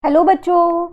Hello बच्चों।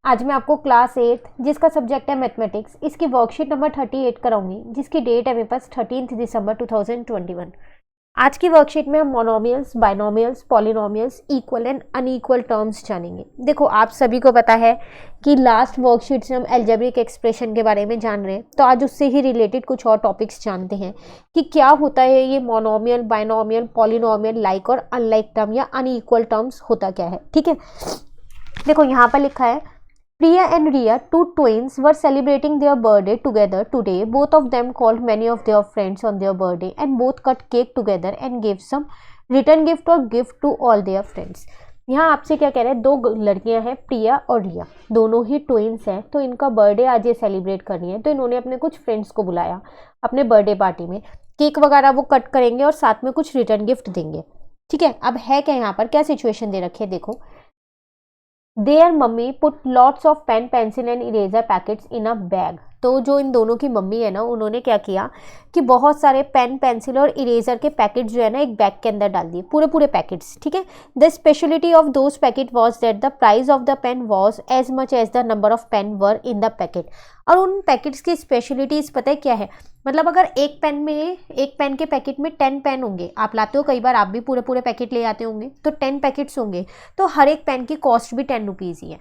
आज मैं आपको क्लास 8 जिसका सब्जेक्ट है मैथमेटिक्स इसकी वर्कशीट नंबर 38 कराऊंगी जिसकी डेट है मेरे पास 13 दिसंबर 2021। आज की वर्कशीट में हम monomials, binomials, polynomials, equal and unequal terms जानेंगे। देखो आप सभी को पता है कि लास्ट वर्कशीट से हम अलजेब्रिक एक्सप्रेशन के बारे में जान रहे हैं, तो आज उससे ही रिलेटेड कुछ और टॉपिक्स जानते हैं कि क्या होता है ये मोनोमियल, बाइनोमियल, पॉलिनोमियल, लाइक और अनलाइक टर्म या अनइक्वल टर्म्स होता क्या है। ठीक है, देखो यहाँ पर लिखा है Priya and Ria, two twins, were celebrating their birthday together today. Both of them called many of their friends on their birthday and both cut cake together and gave some return gift or gift to all their friends. यहाँ आपसे क्या कह रहे हैं, दो लड़कियां हैं प्रिया और रिया, दोनों ही ट्विंस हैं, तो इनका बर्थडे आज ये सेलिब्रेट कर रही हैं, तो इन्होंने अपने कुछ फ्रेंड्स को बुलाया अपने बर्थडे पार्टी में। केक वगैरह वो कट करेंगे और साथ में कुछ रिटर्न गिफ्ट देंगे। ठीक है, अब है क्या यहाँ पर, क्या सिचुएशन दे रखी है देखो। Their mummy put lots of pen, pencil and eraser packets in a bag. तो जो इन दोनों की मम्मी है ना, उन्होंने क्या किया कि बहुत सारे पेन, पेंसिल और इरेजर के पैकेट जो है ना एक बैग के अंदर डाल दिए, पूरे पूरे पैकेट्स। ठीक है, the speciality of those packet was that the price of the pen was as much as the number of pen were in the packet. और उन पैकेट्स की स्पेशलिटीज पता है क्या है, मतलब अगर एक पेन के पैकेट में 10 पेन होंगे, आप लाते हो कई बार, आप भी पूरे पूरे पैकेट ले आते होंगे, तो 10 पैकेट्स होंगे, तो हर एक पेन की कॉस्ट भी 10 रुपीज़ ही है।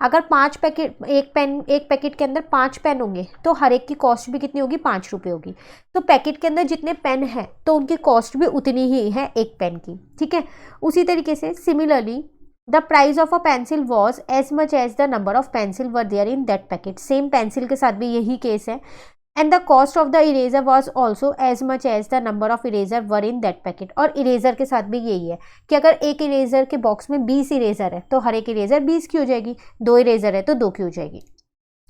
अगर 5 पैकेट, एक पैकेट के अंदर 5 पेन होंगे तो हर एक की कॉस्ट भी कितनी होगी, 5 रुपये होगी। तो पैकेट के अंदर जितने पेन है तो उनकी कॉस्ट भी उतनी ही है एक पेन की। ठीक है, उसी तरीके से similarly the price of a pencil was as much as the number of pencil were there in that packet. Same pencil के साथ भी यही केस है। And the cost of the eraser was also as much as the number of eraser were in that packet. और eraser के साथ भी यही है कि अगर एक इरेजर के बॉक्स में 20 इरेजर है तो हर एक इरेजर 20 की हो जाएगी, 2 इरेजर है तो 2 की हो जाएगी।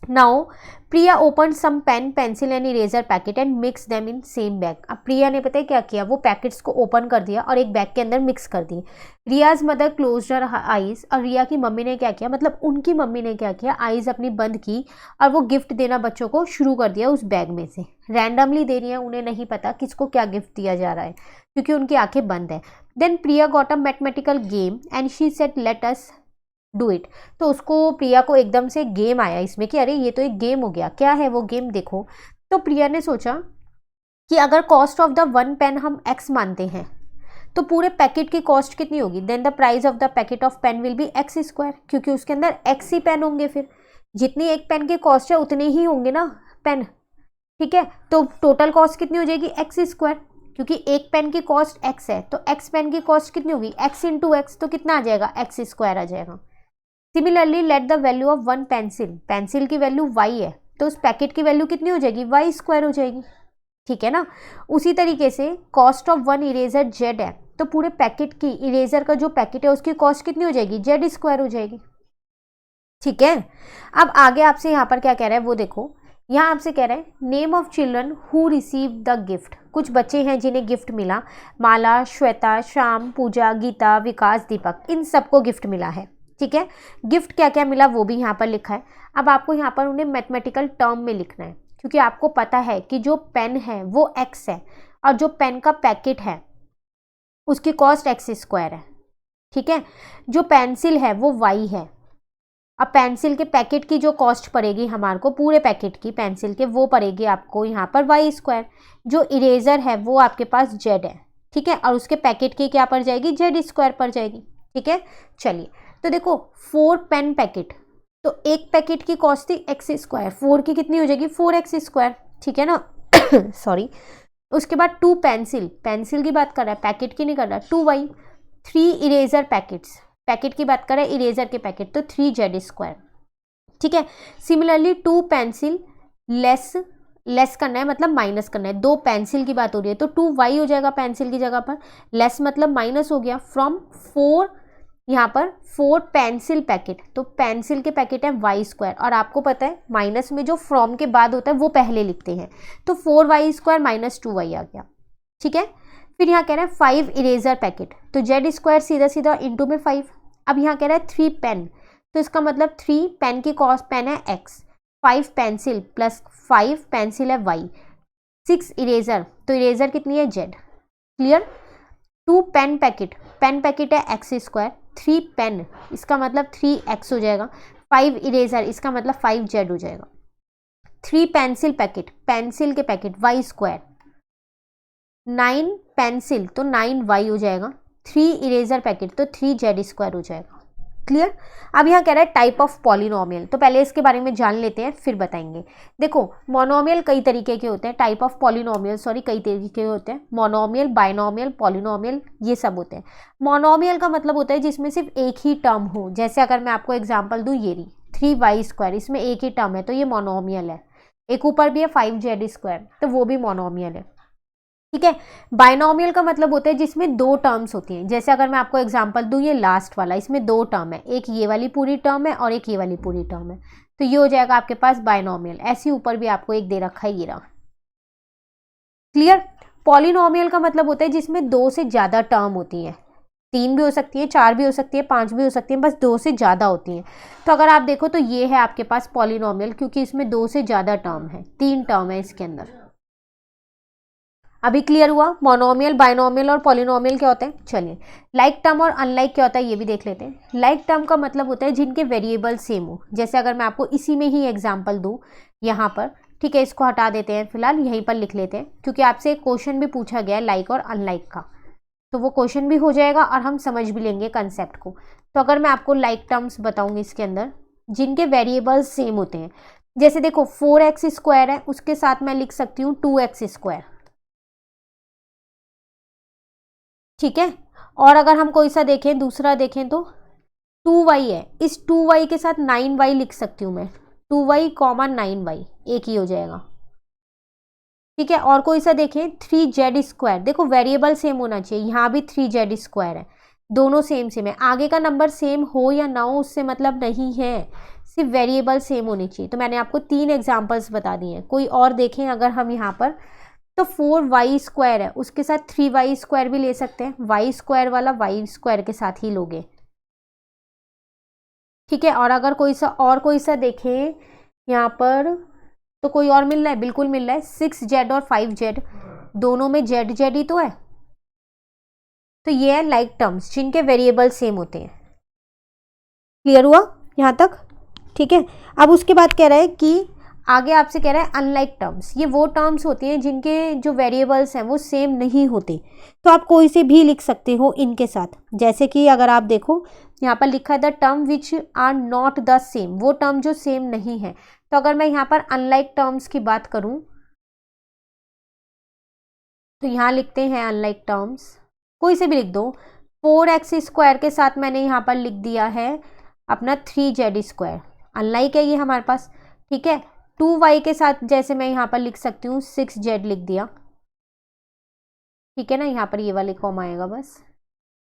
Now Priya open some pen, pencil and eraser packet and mix them in same bag. अब प्रिया ने पता है क्या किया, वो पैकेट्स को ओपन कर दिया और एक बैग के अंदर मिक्स कर दी। रियाज मदर क्लोज्ड हर आईज, और रिया की मम्मी ने क्या किया, मतलब उनकी मम्मी ने क्या किया, आईज अपनी बंद की और वो गिफ्ट देना बच्चों को शुरू कर दिया उस बैग में से। रैंडमली दे रही है, उन्हें नहीं पता किसको क्या गिफ्ट दिया जा रहा है क्योंकि उनकी आंखें बंद है। Then Priya got a mathematical game and she said let us do it. तो उसको, प्रिया को एकदम से गेम आया इसमें कि अरे ये तो एक गेम हो गया। क्या है वो गेम देखो। तो प्रिया ने सोचा कि अगर कॉस्ट ऑफ द 1 पेन हम x मानते हैं तो पूरे पैकेट की कॉस्ट कितनी होगी, then the price of the packet of pen will be x square, क्योंकि उसके अंदर x ही पेन होंगे, फिर जितनी एक पेन की कॉस्ट है उतने ही होंगे ना पेन। ठीक है, तो टोटल कॉस्ट कितनी हो जाएगी x स्क्वायर, क्योंकि एक पेन की कॉस्ट x है तो x पेन की कॉस्ट कितनी होगी, x इंटू एक्स, तो कितना आ जाएगा, x स्क्वायर आ जाएगा। Similarly let the value of 1 pencil, pencil की वैल्यू y है तो उस पैकेट की वैल्यू कितनी हो जाएगी, y स्क्वायर हो जाएगी। ठीक है ना, उसी तरीके से कॉस्ट ऑफ 1 इरेजर z है तो पूरे पैकेट की, इरेजर का जो पैकेट है उसकी कॉस्ट कितनी हो जाएगी, z स्क्वायर हो जाएगी। ठीक है, अब आगे आपसे यहाँ पर क्या कह रहा है वो देखो। यहाँ आपसे कह रहा है name of children who receive the gift. कुछ बच्चे हैं जिन्हें गिफ्ट मिला, माला, श्वेता, श्याम, पूजा, गीता, विकास, दीपक, इन सबको गिफ्ट मिला है। ठीक है, गिफ्ट क्या क्या मिला वो भी यहाँ पर लिखा है। अब आपको यहाँ पर उन्हें मैथमेटिकल टर्म में लिखना है, क्योंकि आपको पता है कि जो पेन है वो x है और जो पेन का पैकेट है उसकी कॉस्ट x स्क्वायर है। ठीक है, जो पेंसिल है वो y है। अब पेंसिल के पैकेट की जो कॉस्ट पड़ेगी हमारे को, पूरे पैकेट की पेंसिल के, वो पड़ेगी आपको यहाँ पर y स्क्वायर। जो इरेजर है वो आपके पास z है। ठीक है, और उसके पैकेट की क्या पड़ जाएगी, z स्क्वायर पड़ जाएगी। ठीक है, चलिए तो देखो 4 पेन पैकेट, तो एक पैकेट की कॉस्ट थी x स्क्वायर, 4 की कितनी हो जाएगी, 4x स्क्वायर। ठीक है ना सॉरी। उसके बाद 2 पेंसिल, पेंसिल की बात कर रहा है, पैकेट की नहीं कर रहा, 2y। 3 इरेजर पैकेट्स, पैकेट की बात कर रहा है, इरेजर के पैकेट, तो 3z स्क्वायर। ठीक है, सिमिलरली 2 पेंसिल लेस करना है, मतलब माइनस करना है। 2 पेंसिल की बात हो रही है तो 2y हो जाएगा पेंसिल की जगह पर, लेस मतलब माइनस हो गया, फ्रॉम 4, यहाँ पर 4 पेंसिल पैकेट, तो पेंसिल के पैकेट है y स्क्वायर, और आपको पता है माइनस में जो फ्रॉम के बाद होता है वो पहले लिखते हैं, तो 4y स्क्वायर माइनस 2y आ गया। ठीक है, फिर यहाँ कह रहा है 5 इरेजर पैकेट, तो z स्क्वायर सीधा सीधा इंटू में 5। अब यहाँ कह रहा है 3 पेन, तो इसका मतलब 3 पेन की कॉस्ट, पेन है x, 5 पेंसिल प्लस 5 पेंसिल है y, 6 इरेजर, तो इरेजर कितनी है z। Clear. 2 pen packet, pen packet है x स्क्वायर, 3 पेन, इसका मतलब 3x हो जाएगा। 5 इरेजर, इसका मतलब 5z हो जाएगा। 3 पेंसिल पैकेट, पेंसिल के पैकेट y स्क्वायर। 9 पेंसिल तो 9y हो जाएगा। 3 इरेजर पैकेट तो 3z स्क्वायर हो जाएगा। क्लियर। अब यहाँ कह रहा है टाइप ऑफ पॉलिनोमियल, तो पहले इसके बारे में जान लेते हैं फिर बताएंगे। देखो मोनोमियल कई तरीके के होते हैं, टाइप ऑफ पॉलिनोमियल सॉरी कई तरीके के होते हैं। मोनोमियल, बाइनोमियल, पॉलिनोमियल, ये सब होते हैं। मोनोमियल का मतलब होता है जिसमें सिर्फ एक ही टर्म हो। जैसे अगर मैं आपको एग्जाम्पल दूँ, ये रही 3y स्क्वायर, इसमें एक ही टर्म है तो ये मोनोमियल है। एक ऊपर भी है 5z स्क्वायर, तो वो भी मोनोमियल है। ठीक है। बाइनोमियल का मतलब होता है जिसमें 2 टर्म्स होती हैं। जैसे अगर मैं आपको एग्जांपल दूं, ये लास्ट वाला, इसमें 2 टर्म है, एक ये वाली पूरी टर्म है और एक ये वाली पूरी टर्म है, तो ये हो जाएगा आपके पास बाइनोमियल। ऐसे ऊपर भी आपको एक दे रखा है, ये रहा। क्लियर। पॉलिनोमियल का मतलब होता है जिसमें 2 से ज्यादा टर्म होती हैं। 3 भी हो सकती है, 4 भी हो सकती है, 5 भी हो सकती है, बस 2 से ज्यादा होती हैं। तो अगर आप देखो तो ये है आपके पास पॉलिनोमियल, क्योंकि इसमें 2 से ज्यादा टर्म है, 3 टर्म है इसके अंदर। अभी क्लियर हुआ मोनोमियल, बाइनोमियल और पॉलिनोमियल क्या होते हैं। चलिए, लाइक टर्म और अनलाइक क्या होता है ये भी देख लेते हैं। लाइक टर्म का मतलब होता है जिनके वेरिएबल सेम हो। जैसे अगर मैं आपको इसी में ही एग्जांपल दूं यहाँ पर, ठीक है, इसको हटा देते हैं, फिलहाल यहीं पर लिख लेते हैं, क्योंकि आपसे एक क्वेश्चन भी पूछा गया है लाइक और अनलाइक का, तो वो क्वेश्चन भी हो जाएगा और हम समझ भी लेंगे कंसेप्ट को। तो अगर मैं आपको लाइक टर्म्स बताऊंगी इसके अंदर जिनके वेरिएबल सेम होते हैं, जैसे देखो 4x स्क्वायर है, उसके साथ मैं लिख सकती हूँ 2x स्क्वायर। ठीक है। और अगर हम कोई सा देखें, दूसरा देखें तो 2y है, इस 2y के साथ 9y लिख सकती हूँ मैं। 2y, 9y एक ही हो जाएगा। ठीक है। और कोई सा देखें 3z स्क्वायर, देखो वेरिएबल सेम होना चाहिए, यहाँ भी 3z स्क्वायर है, दोनों सेम सेम है। आगे का नंबर सेम हो या ना हो उससे मतलब नहीं है, सिर्फ वेरिएबल सेम होनी चाहिए। तो मैंने आपको 3 एग्जाम्पल्स बता दिए हैं। कोई और देखें अगर हम यहाँ पर, तो 4y स्क्वायर है, उसके साथ 3y स्क्वायर भी ले सकते हैं। y स्क्वायर वाला y स्क्वायर के साथ ही लोगे। ठीक है। और अगर कोई सा देखें यहाँ पर, तो कोई और मिल रहा है, बिल्कुल मिल रहा है, 6z और 5z, दोनों में z ही तो है। तो ये है लाइक टर्म्स जिनके वेरिएबल सेम होते हैं। क्लियर हुआ यहाँ तक। ठीक है। अब उसके बाद कह रहा है कि आगे आपसे कह रहा है अनलाइक टर्म्स, ये वो टर्म्स होती हैं जिनके जो वेरिएबल्स हैं वो सेम नहीं होते, तो आप कोई से भी लिख सकते हो इनके साथ। जैसे कि अगर आप देखो यहाँ पर लिखा है the term which are not the same, वो टर्म जो सेम नहीं है। तो अगर मैं यहाँ पर अनलाइक टर्म्स की बात करूँ तो यहाँ लिखते हैं अनलाइक टर्म्स, कोई से भी लिख दो। 4x स्क्वायर के साथ मैंने यहाँ पर लिख दिया है अपना 3z स्क्वायर, अनलाइक है ये हमारे पास। ठीक है। 2y के साथ जैसे मैं यहाँ पर लिख सकती हूँ 6z लिख दिया। ठीक है ना, यहाँ पर ये वाले कॉमा आएगा, बस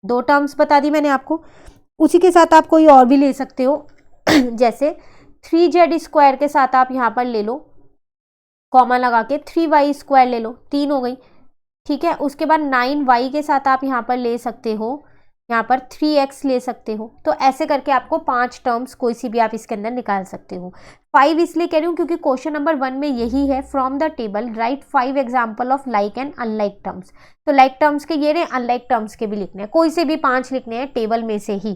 2 टर्म्स बता दी मैंने आपको। उसी के साथ आप कोई और भी ले सकते हो जैसे 3z स्क्वायर के साथ आप यहाँ पर ले लो कॉमा लगा के 3y स्क्वायर ले लो, 3 हो गई। ठीक है। उसके बाद 9y के साथ आप यहाँ पर ले सकते हो, यहाँ पर 3x ले सकते हो। तो ऐसे करके आपको 5 टर्म्स कोई सी भी आप इसके अंदर निकाल सकते हो। 5 इसलिए कह रही हूँ क्योंकि क्वेश्चन नंबर 1 में यही है, from the table right 5 example of like and unlike terms. तो लाइक टर्म्स के ये रहे, अनलाइक टर्म्स के भी लिखने हैं, कोई से भी 5 लिखने हैं टेबल में से ही।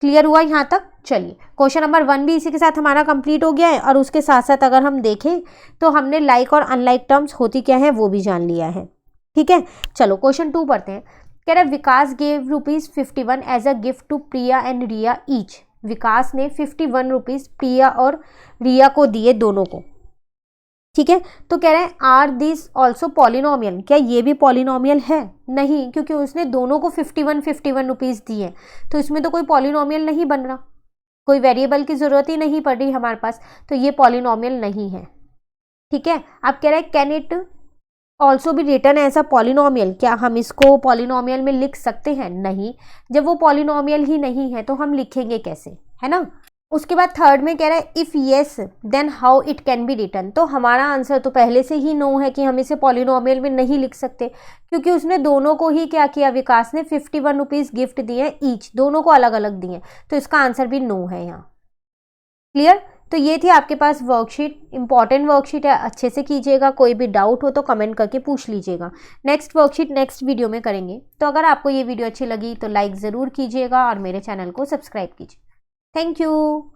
क्लियर हुआ यहाँ तक। चलिए, क्वेश्चन नंबर 1 भी इसी के साथ हमारा कंप्लीट हो गया है, और उसके साथ साथ अगर हम देखें तो हमने लाइक और अनलाइक टर्म्स होती क्या है वो भी जान लिया है। ठीक है। चलो क्वेश्चन 2 पढ़ते हैं। कह रहा है Vikas gave ₹51 as a gift to Priya and Riya each. Vikas ने 51 रुपीज प्रिया और रिया को दिए, दोनों को। ठीक है। तो कह रहे हैं आर दिस ऑल्सो पॉलिनोमियल, क्या ये भी पॉलिनोमियल है? नहीं, क्योंकि उसने दोनों को 51 रुपीज दिए, तो इसमें तो कोई पॉलिनोमियल नहीं बन रहा, कोई वेरिएबल की जरूरत ही नहीं पड़ रही हमारे पास, तो ये पॉलिनोमियल नहीं है। ठीक है। अब कह रहा है कैन इट ऑल्सो भी रिटर्न एज अ पॉलिनोमियल, क्या हम इसको पॉलिनोमियल में लिख सकते हैं? नहीं, जब वो पॉलिनोमियल ही नहीं है तो हम लिखेंगे कैसे, है ना। उसके बाद थर्ड में कह रहा है if yes then how it can be return. तो हमारा आंसर तो पहले से ही नो है कि हम इसे पॉलिनोमियल में नहीं लिख सकते, क्योंकि उसने दोनों को ही क्या किया, विकास ने 51 रुपीज गिफ्ट दिए ईच, दोनों को अलग अलग दिए, तो इसका आंसर भी नो है यहाँ। क्लियर। तो ये थी आपके पास वर्कशीट, इंपॉर्टेंट वर्कशीट है, अच्छे से कीजिएगा। कोई भी डाउट हो तो कमेंट करके पूछ लीजिएगा। नेक्स्ट वर्कशीट नेक्स्ट वीडियो में करेंगे। तो अगर आपको ये वीडियो अच्छी लगी तो लाइक ज़रूर कीजिएगा और मेरे चैनल को सब्सक्राइब कीजिए। Thank you.